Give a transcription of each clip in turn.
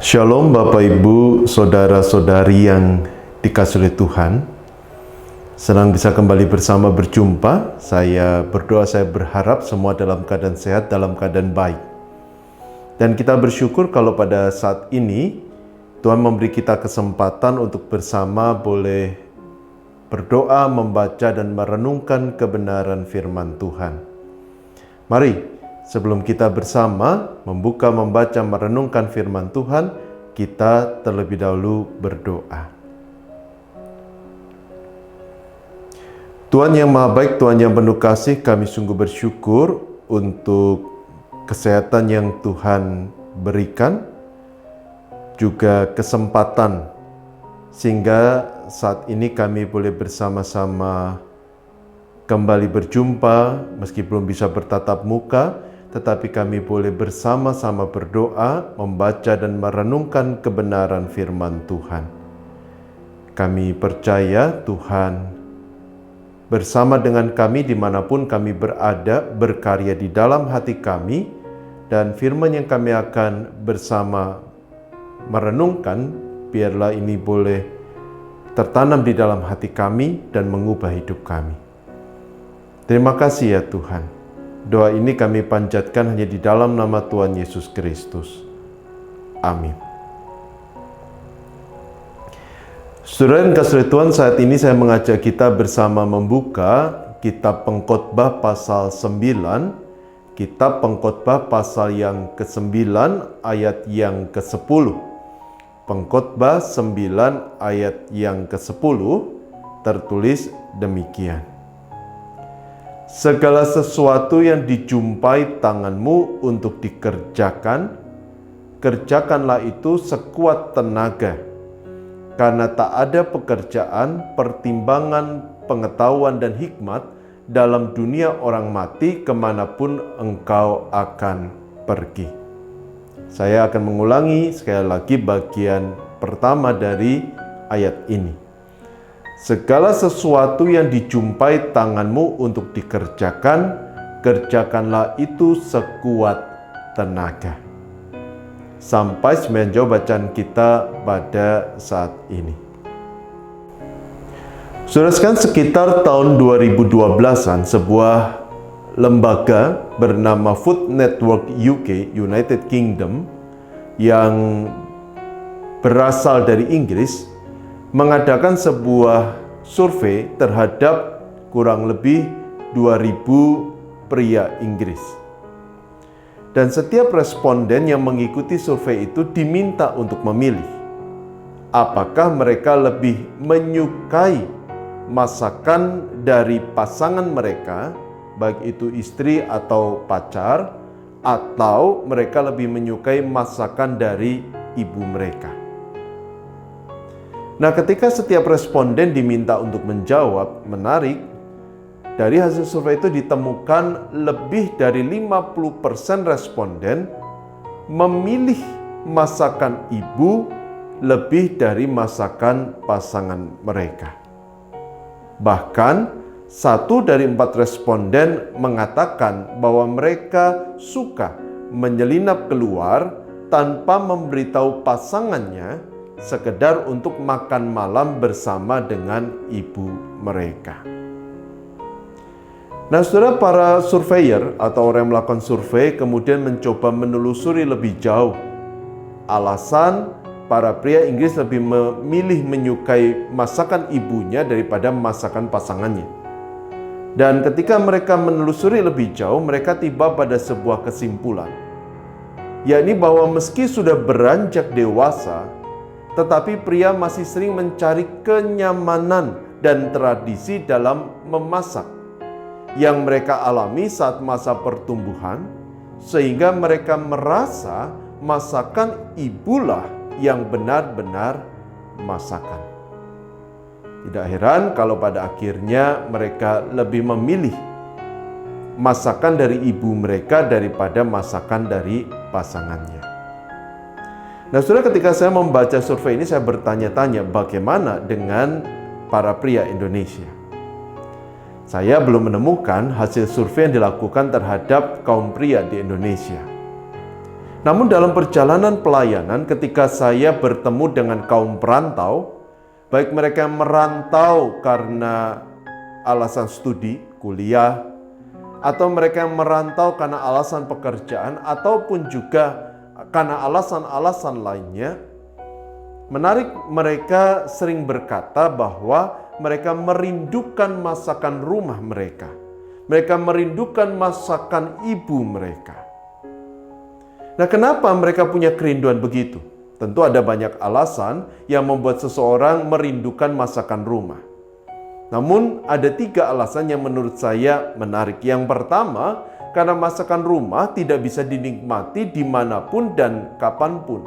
Shalom Bapak Ibu, Saudara-saudari yang dikasihi oleh Tuhan. Senang bisa kembali bersama berjumpa. Saya berdoa, saya berharap semua dalam keadaan sehat, dalam keadaan baik. Dan kita bersyukur kalau pada saat ini Tuhan memberi kita kesempatan untuk bersama boleh berdoa, membaca dan merenungkan kebenaran firman Tuhan. Mari, sebelum kita bersama membuka, membaca, merenungkan firman Tuhan, kita terlebih dahulu berdoa. Tuhan yang Maha Baik, Tuhan yang penuh kasih, kami sungguh bersyukur untuk kesehatan yang Tuhan berikan, juga kesempatan sehingga saat ini kami boleh bersama-sama kembali berjumpa, meski belum bisa bertatap muka, tetapi kami boleh bersama-sama berdoa, membaca dan merenungkan kebenaran firman Tuhan. Kami percaya Tuhan bersama dengan kami dimanapun kami berada, berkarya di dalam hati kami, dan firman yang kami akan bersama merenungkan, biarlah ini boleh tertanam di dalam hati kami dan mengubah hidup kami. Terima kasih ya Tuhan. Doa ini kami panjatkan hanya di dalam nama Tuhan Yesus Kristus. Amin. Saudara yang kasih Tuhan, saat ini saya mengajak kita bersama membuka Kitab Pengkhotbah pasal 9, Kitab Pengkhotbah pasal yang ke-9 ayat yang ke-10. Pengkhotbah 9 ayat yang ke-10 tertulis demikian. Segala sesuatu yang dijumpai tanganmu untuk dikerjakan, kerjakanlah itu sekuat tenaga. Karena tak ada pekerjaan, pertimbangan, pengetahuan dan hikmat dalam dunia orang mati kemanapun engkau akan pergi. Saya akan mengulangi sekali lagi bagian pertama dari ayat ini. Segala sesuatu yang dijumpai tanganmu untuk dikerjakan, kerjakanlah itu sekuat tenaga. Sampai semenjauh bacaan kita pada saat ini. Saudara sekalian, sekitar tahun 2012-an, sebuah lembaga bernama Food Network UK, United Kingdom, yang berasal dari Inggris, mengadakan sebuah survei terhadap kurang lebih 2.000 pria Inggris. Dan setiap responden yang mengikuti survei itu diminta untuk memilih apakah mereka lebih menyukai masakan dari pasangan mereka, baik itu istri atau pacar, atau mereka lebih menyukai masakan dari ibu mereka. Nah, ketika setiap responden diminta untuk menjawab, menarik, dari hasil survei itu ditemukan lebih dari 50% responden memilih masakan ibu lebih dari masakan pasangan mereka. Bahkan, 1 dari 4 responden mengatakan bahwa mereka suka menyelinap keluar tanpa memberitahu pasangannya, sekedar untuk makan malam bersama dengan ibu mereka. Nah, saudara, para surveyor atau orang yang melakukan survei kemudian mencoba menelusuri lebih jauh alasan para pria Inggris lebih memilih menyukai masakan ibunya daripada masakan pasangannya. Dan ketika mereka menelusuri lebih jauh, mereka tiba pada sebuah kesimpulan, yakni bahwa meski sudah beranjak dewasa, tetapi pria masih sering mencari kenyamanan dan tradisi dalam memasak yang mereka alami saat masa pertumbuhan, sehingga mereka merasa masakan ibulah yang benar-benar masakan. Tidak heran kalau pada akhirnya mereka lebih memilih masakan dari ibu mereka daripada masakan dari pasangannya. Nah, saudara, ketika saya membaca survei ini, saya bertanya-tanya bagaimana dengan para pria Indonesia. Saya belum menemukan hasil survei yang dilakukan terhadap kaum pria di Indonesia. Namun dalam perjalanan pelayanan ketika saya bertemu dengan kaum perantau, baik mereka yang merantau karena alasan studi, kuliah, atau mereka yang merantau karena alasan pekerjaan, ataupun juga karena alasan-alasan lainnya, menarik, mereka sering berkata bahwa mereka merindukan masakan rumah mereka. Mereka merindukan masakan ibu mereka. Nah, kenapa mereka punya kerinduan begitu? Tentu ada banyak alasan yang membuat seseorang merindukan masakan rumah. Namun ada 3 alasan yang menurut saya menarik. Yang pertama, karena masakan rumah tidak bisa dinikmati dimanapun dan kapanpun.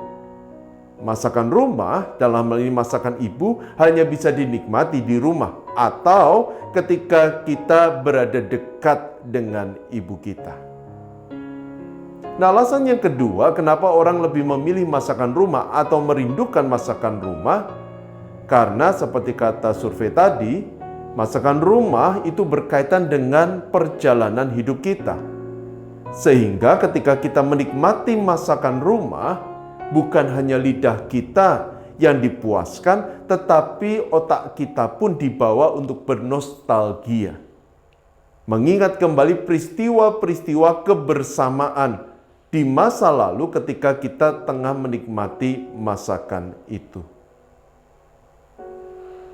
Masakan rumah, dalam hal ini masakan ibu, hanya bisa dinikmati di rumah atau ketika kita berada dekat dengan ibu kita. Nah, alasan yang kedua, kenapa orang lebih memilih masakan rumah atau merindukan masakan rumah? Karena seperti kata survei tadi, masakan rumah itu berkaitan dengan perjalanan hidup kita. Sehingga ketika kita menikmati masakan rumah, bukan hanya lidah kita yang dipuaskan, tetapi otak kita pun dibawa untuk bernostalgia. Mengingat kembali peristiwa-peristiwa kebersamaan di masa lalu ketika kita tengah menikmati masakan itu.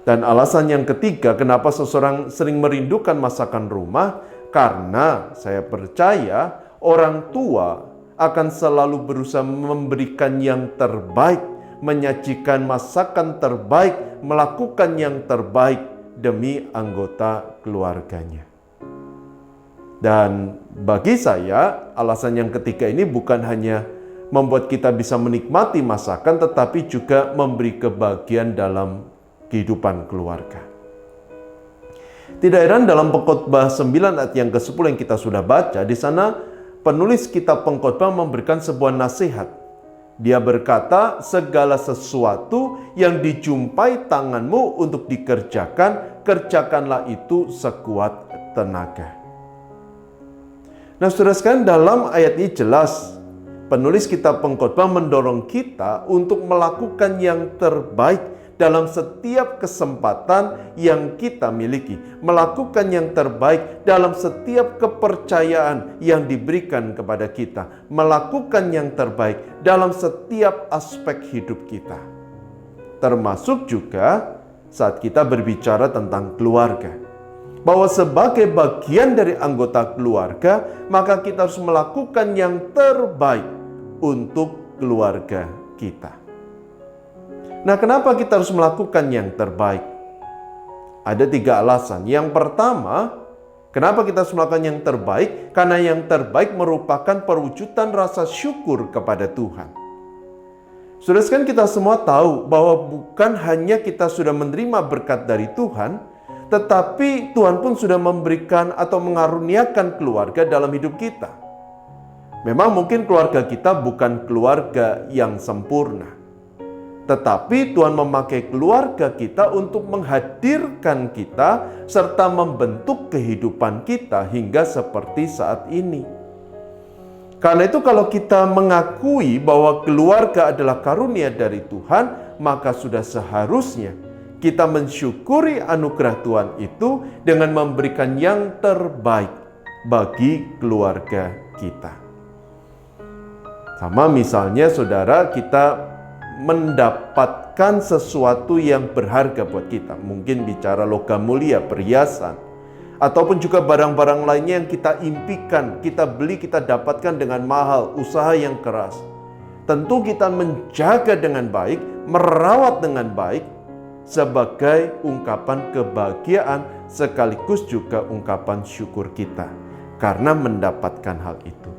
Dan alasan yang ketiga, kenapa seseorang sering merindukan masakan rumah, karena saya percaya orang tua akan selalu berusaha memberikan yang terbaik, menyajikan masakan terbaik, melakukan yang terbaik demi anggota keluarganya. Dan bagi saya, alasan yang ketiga ini bukan hanya membuat kita bisa menikmati masakan, tetapi juga memberi kebahagiaan dalam kehidupan keluarga. Tidak heran dalam Pengkhotbah 9 ayat yang ke-10 yang kita sudah baca, di sana penulis kitab Pengkhotbah memberikan sebuah nasihat. Dia berkata, segala sesuatu yang dijumpai tanganmu untuk dikerjakan, kerjakanlah itu sekuat tenaga. Nah, saudara sekalian, dalam ayat ini jelas penulis kitab Pengkhotbah mendorong kita untuk melakukan yang terbaik dalam setiap kesempatan yang kita miliki, melakukan yang terbaik dalam setiap kepercayaan yang diberikan kepada kita, melakukan yang terbaik dalam setiap aspek hidup kita, termasuk juga saat kita berbicara tentang keluarga. Bahwa sebagai bagian dari anggota keluarga, maka kita harus melakukan yang terbaik untuk keluarga kita. Nah, kenapa kita harus melakukan yang terbaik? Ada 3 alasan. Yang pertama, kenapa kita harus melakukan yang terbaik? Karena yang terbaik merupakan perwujudan rasa syukur kepada Tuhan. Saudara sekalian, kita semua tahu bahwa bukan hanya kita sudah menerima berkat dari Tuhan, tetapi Tuhan pun sudah memberikan atau mengaruniakan keluarga dalam hidup kita. Memang mungkin keluarga kita bukan keluarga yang sempurna, tetapi Tuhan memakai keluarga kita untuk menghadirkan kita serta membentuk kehidupan kita hingga seperti saat ini. Karena itu kalau kita mengakui bahwa keluarga adalah karunia dari Tuhan, maka sudah seharusnya kita mensyukuri anugerah Tuhan itu dengan memberikan yang terbaik bagi keluarga kita. Sama misalnya saudara, kita mendapatkan sesuatu yang berharga buat kita. Mungkin bicara logam mulia, perhiasan, ataupun juga barang-barang lainnya yang kita impikan, kita beli, kita dapatkan dengan mahal, usaha yang keras. Tentu kita menjaga dengan baik, merawat dengan baik, sebagai ungkapan kebahagiaan sekaligus juga ungkapan syukur kita karena mendapatkan hal itu.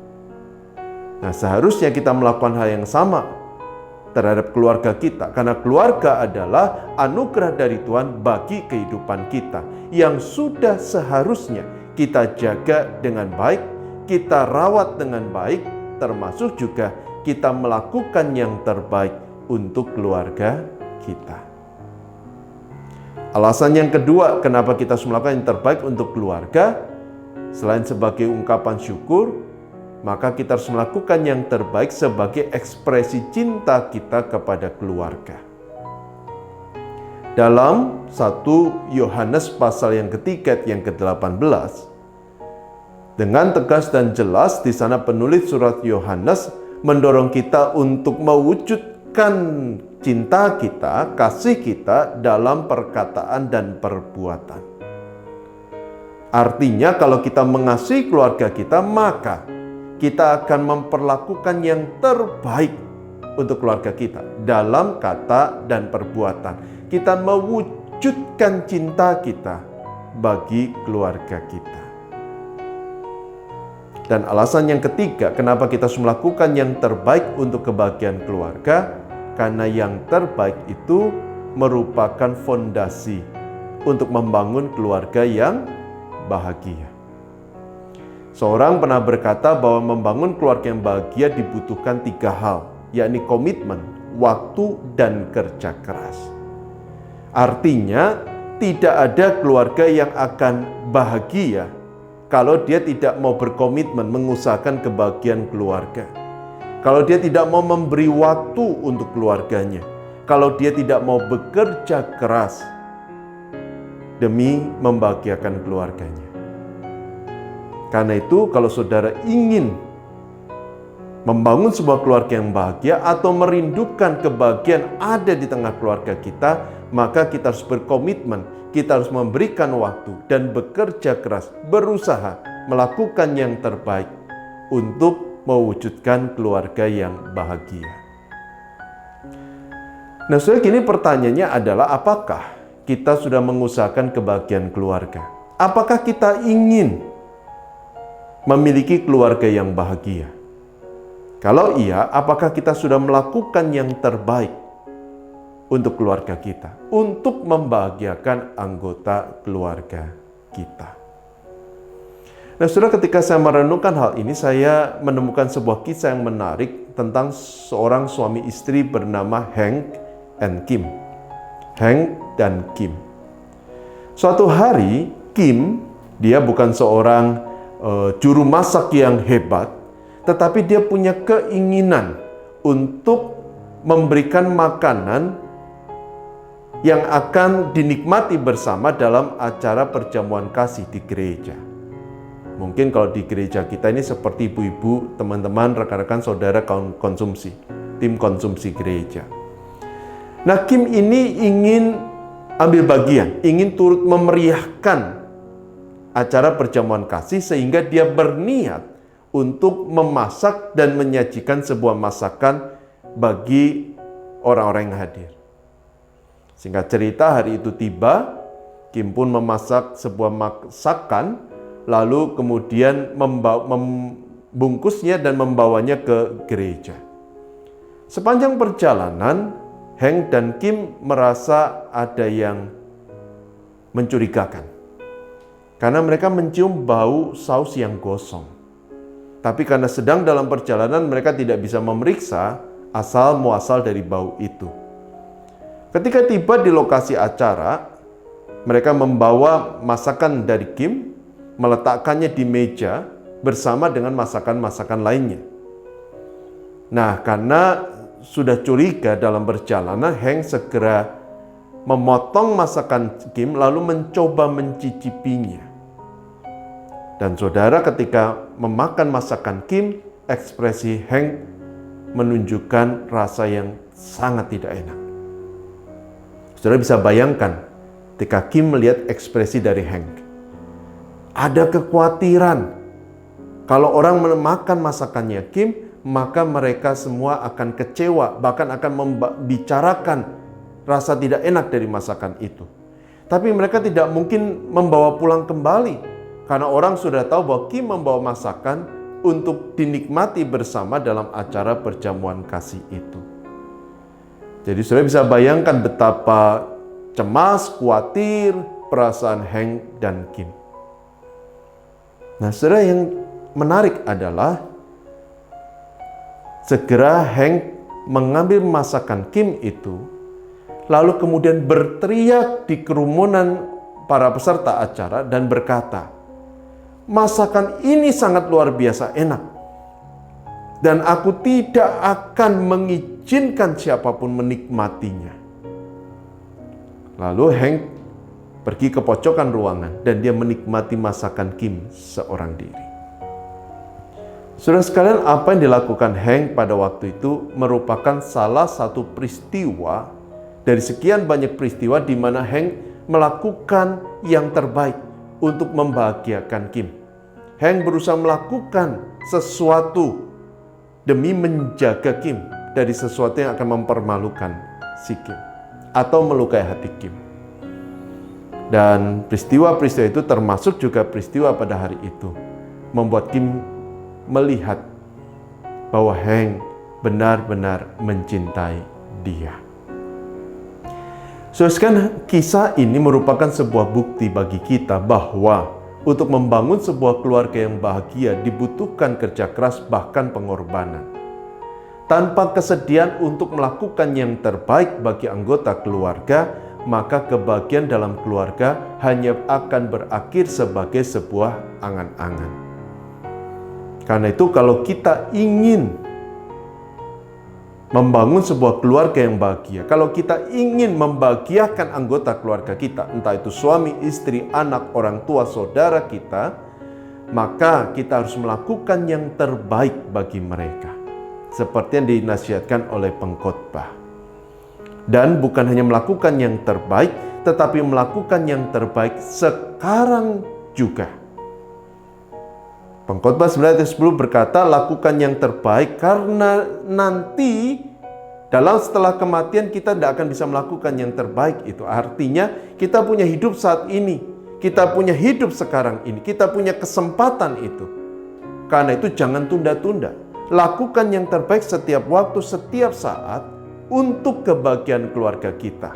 Nah, seharusnya kita melakukan hal yang sama terhadap keluarga kita, karena keluarga adalah anugerah dari Tuhan bagi kehidupan kita yang sudah seharusnya kita jaga dengan baik, kita rawat dengan baik, termasuk juga kita melakukan yang terbaik untuk keluarga kita. Alasan yang kedua, kenapa kita harus melakukan yang terbaik untuk keluarga, selain sebagai ungkapan syukur, maka kita harus melakukan yang terbaik sebagai ekspresi cinta kita kepada keluarga. Dalam 1 Yohanes pasal yang ketiga yang ke-18, dengan tegas dan jelas di sana penulis surat Yohanes mendorong kita untuk mewujudkan cinta kita, kasih kita dalam perkataan dan perbuatan. Artinya kalau kita mengasihi keluarga kita, maka kita akan memperlakukan yang terbaik untuk keluarga kita dalam kata dan perbuatan. Kita mewujudkan cinta kita bagi keluarga kita. Dan alasan yang ketiga, kenapa kita harus melakukan yang terbaik untuk kebahagiaan keluarga? Karena yang terbaik itu merupakan fondasi untuk membangun keluarga yang bahagia. Seorang pernah berkata bahwa membangun keluarga yang bahagia dibutuhkan 3 hal, yakni komitmen, waktu, dan kerja keras. Artinya, tidak ada keluarga yang akan bahagia kalau dia tidak mau berkomitmen mengusahakan kebahagiaan keluarga. Kalau dia tidak mau memberi waktu untuk keluarganya. Kalau dia tidak mau bekerja keras demi membahagiakan keluarganya. Karena itu, kalau saudara ingin membangun sebuah keluarga yang bahagia atau merindukan kebahagiaan ada di tengah keluarga kita, maka kita harus berkomitmen, kita harus memberikan waktu dan bekerja keras, berusaha melakukan yang terbaik untuk mewujudkan keluarga yang bahagia. Nah, saudara, kini pertanyaannya adalah apakah kita sudah mengusahakan kebahagiaan keluarga? Apakah kita ingin memiliki keluarga yang bahagia? Kalau iya, apakah kita sudah melakukan yang terbaik untuk keluarga kita, untuk membahagiakan anggota keluarga kita? Nah, saudara, ketika saya merenungkan hal ini, saya menemukan sebuah kisah yang menarik tentang seorang suami istri bernama Hank and Kim. Hank dan Kim. Suatu hari, Kim, dia bukan seorang juru masak yang hebat, tetapi dia punya keinginan untuk memberikan makanan yang akan dinikmati bersama dalam acara perjamuan kasih di gereja. Mungkin kalau di gereja kita ini seperti ibu-ibu, teman-teman, rekan-rekan saudara konsumsi, tim konsumsi gereja. Nah, Kim ini ingin ambil bagian, ingin turut memeriahkan acara perjamuan kasih sehingga dia berniat untuk memasak dan menyajikan sebuah masakan bagi orang-orang yang hadir. Singkat cerita, hari itu tiba, Kim pun memasak sebuah masakan, lalu kemudian membungkusnya dan membawanya ke gereja. Sepanjang perjalanan, Hank dan Kim merasa ada yang mencurigakan. Karena mereka mencium bau saus yang gosong. Tapi karena sedang dalam perjalanan, mereka tidak bisa memeriksa asal muasal dari bau itu. Ketika tiba di lokasi acara, mereka membawa masakan dari Kim, meletakkannya di meja bersama dengan masakan-masakan lainnya. Nah, karena sudah curiga dalam perjalanan, Hank segera memotong masakan Kim lalu mencoba mencicipinya. Dan saudara, ketika memakan masakan Kim, ekspresi Hank menunjukkan rasa yang sangat tidak enak. Saudara bisa bayangkan ketika Kim melihat ekspresi dari Hank. Ada kekhawatiran kalau orang memakan masakannya Kim, maka mereka semua akan kecewa, bahkan akan membicarakan rasa tidak enak dari masakan itu. Tapi mereka tidak mungkin membawa pulang kembali. Karena orang sudah tahu bahwa Kim membawa masakan untuk dinikmati bersama dalam acara perjamuan kasih itu. Jadi saudara bisa bayangkan betapa cemas, khawatir perasaan Hank dan Kim. Nah, saudara, yang menarik adalah segera Hank mengambil masakan Kim itu, lalu kemudian berteriak di kerumunan para peserta acara dan berkata, "Masakan ini sangat luar biasa enak. dan aku tidak akan mengizinkan siapapun menikmatinya. Lalu Hank pergi ke pojokan ruangan dan dia menikmati masakan Kim seorang diri. Saudara sekalian, apa yang dilakukan Hank pada waktu itu merupakan salah satu peristiwa dari sekian banyak peristiwa di mana Hank melakukan yang terbaik untuk membahagiakan Kim. Hank berusaha melakukan sesuatu demi menjaga Kim dari sesuatu yang akan mempermalukan si Kim atau melukai hati Kim. Dan peristiwa-peristiwa itu termasuk juga peristiwa pada hari itu membuat Kim melihat bahwa Hank benar-benar mencintai dia. Saudara, kisah ini merupakan sebuah bukti bagi kita bahwa untuk membangun sebuah keluarga yang bahagia dibutuhkan kerja keras bahkan pengorbanan. Tanpa kesediaan untuk melakukan yang terbaik bagi anggota keluarga, maka kebahagiaan dalam keluarga hanya akan berakhir sebagai sebuah angan-angan. Karena itu kalau kita ingin membangun sebuah keluarga yang bahagia, kalau kita ingin membahagiakan anggota keluarga kita, entah itu suami, istri, anak, orang tua, saudara kita, maka kita harus melakukan yang terbaik bagi mereka. Seperti yang dinasihatkan oleh pengkhotbah. Dan bukan hanya melakukan yang terbaik, tetapi melakukan yang terbaik sekarang juga. Pengkhotbah 9 ayat 10 berkata, lakukan yang terbaik karena nanti setelah kematian kita tidak akan bisa melakukan yang terbaik itu. Artinya kita punya hidup saat ini, kita punya hidup sekarang ini, kita punya kesempatan itu. Karena itu jangan tunda-tunda. Lakukan yang terbaik setiap waktu, setiap saat untuk kebahagiaan keluarga kita.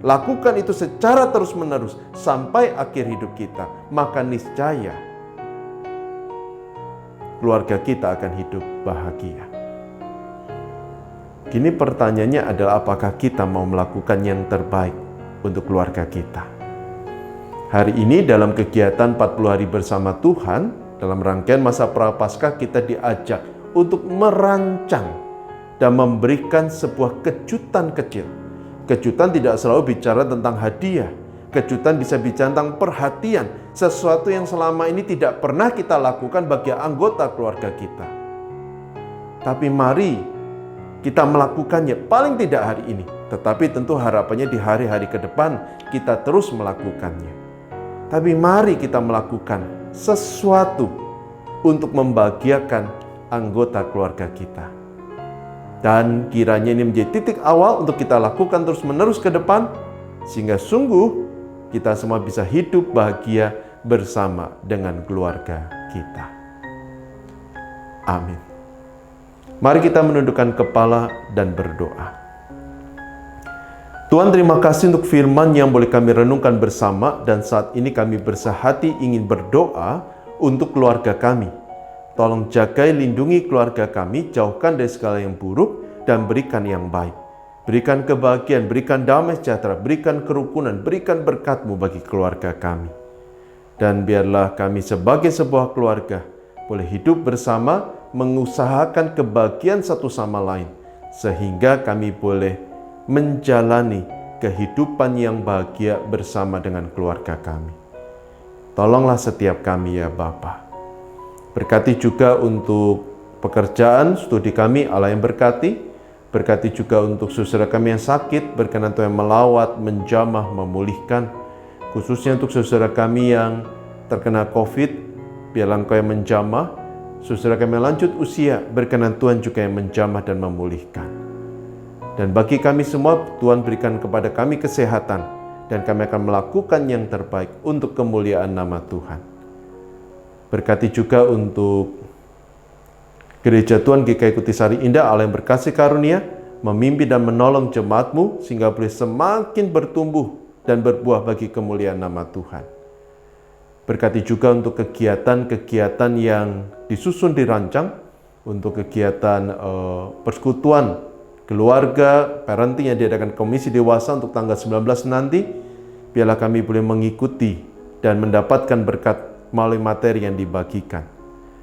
Lakukan itu secara terus-menerus sampai akhir hidup kita. Maka niscaya keluarga kita akan hidup bahagia. Kini pertanyaannya adalah apakah kita mau melakukan yang terbaik untuk keluarga kita? Hari ini dalam kegiatan 40 hari bersama Tuhan, dalam rangkaian masa Prapaskah kita diajak untuk merancang dan memberikan sebuah kejutan kecil. Kejutan tidak selalu bicara tentang hadiah. Kejutan bisa bicara tentang perhatian, sesuatu yang selama ini tidak pernah kita lakukan bagi anggota keluarga kita. Tapi mari kita melakukannya, paling tidak hari ini. Tetapi tentu harapannya di hari-hari ke depan kita terus melakukannya. Tapi mari kita melakukan sesuatu untuk membahagiakan anggota keluarga kita. Dan kiranya ini menjadi titik awal untuk kita lakukan terus-menerus ke depan, sehingga sungguh kita semua bisa hidup bahagia bersama dengan keluarga kita. Amin. Mari kita menundukkan kepala dan berdoa. Tuhan, terima kasih untuk firman yang boleh kami renungkan bersama, dan saat ini kami bersehati ingin berdoa untuk keluarga kami. Tolong jagai, lindungi keluarga kami, jauhkan dari segala yang buruk dan berikan yang baik. Berikan kebahagiaan, berikan damai sejahtera, berikan kerukunan, berikan berkat-Mu bagi keluarga kami. Dan biarlah kami sebagai sebuah keluarga boleh hidup bersama, mengusahakan kebahagiaan satu sama lain, sehingga kami boleh menjalani kehidupan yang bahagia bersama dengan keluarga kami. Tolonglah setiap kami ya Bapa. Berkati juga untuk pekerjaan, studi kami, Allah yang berkati. Berkati juga untuk saudara kami yang sakit, berkenan Tuhan melawat, menjamah, memulihkan. Khususnya untuk saudara kami yang terkena COVID, biarlah Engkau yang menjamah. Saudara kami yang lanjut usia, berkenan Tuhan juga yang menjamah dan memulihkan. Dan bagi kami semua, Tuhan berikan kepada kami kesehatan, dan kami akan melakukan yang terbaik untuk kemuliaan nama Tuhan. Berkati juga untuk Gereja Tuhan GKI Kutisari Indah, Allah yang berkasih karunia, memimpin dan menolong jemaat-Mu sehingga boleh semakin bertumbuh dan berbuah bagi kemuliaan nama Tuhan. Berkati juga untuk kegiatan-kegiatan yang disusun dirancang, untuk kegiatan persekutuan keluarga, parenting yang diadakan Komisi Dewasa untuk tanggal 19 nanti, biarlah kami boleh mengikuti dan mendapatkan berkat melalui materi yang dibagikan.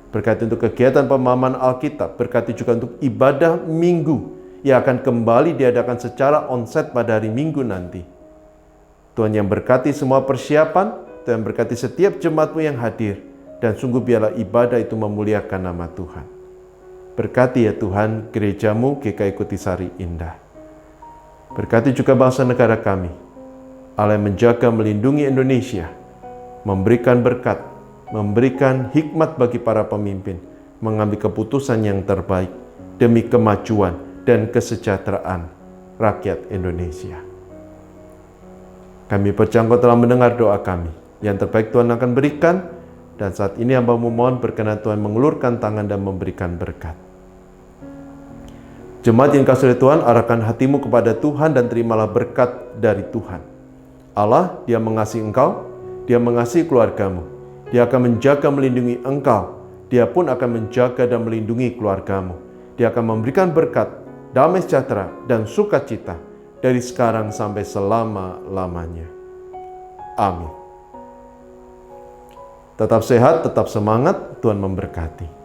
Berkati untuk kegiatan pemahaman Alkitab, berkati juga untuk ibadah minggu yang akan kembali diadakan secara onsite pada hari Minggu nanti. Tuhan yang berkati semua persiapan, Tuhan berkati setiap jemaat-Mu yang hadir, dan sungguh biarlah ibadah itu memuliakan nama Tuhan. Berkati ya Tuhan gereja-Mu GKI Kutisari Indah. Berkati juga bangsa negara kami, Allah yang menjaga melindungi Indonesia, memberikan berkat, memberikan hikmat bagi para pemimpin, mengambil keputusan yang terbaik demi kemajuan dan kesejahteraan rakyat Indonesia. Kami percaya Engkau telah mendengar doa kami. Yang terbaik Tuhan akan berikan, dan saat ini hamba-Mu mohon berkenan Tuhan mengulurkan tangan dan memberikan berkat. Jemaat yang kasih oleh Tuhan, arahkan hatimu kepada Tuhan dan terimalah berkat dari Tuhan. Allah, Dia mengasihi engkau, Dia mengasihi keluargamu, Dia akan menjaga melindungi engkau, Dia pun akan menjaga dan melindungi keluargamu. Dia akan memberikan berkat, damai sejahtera, dan sukacita dari sekarang sampai selama-lamanya. Amin. Tetap sehat, tetap semangat, Tuhan memberkati.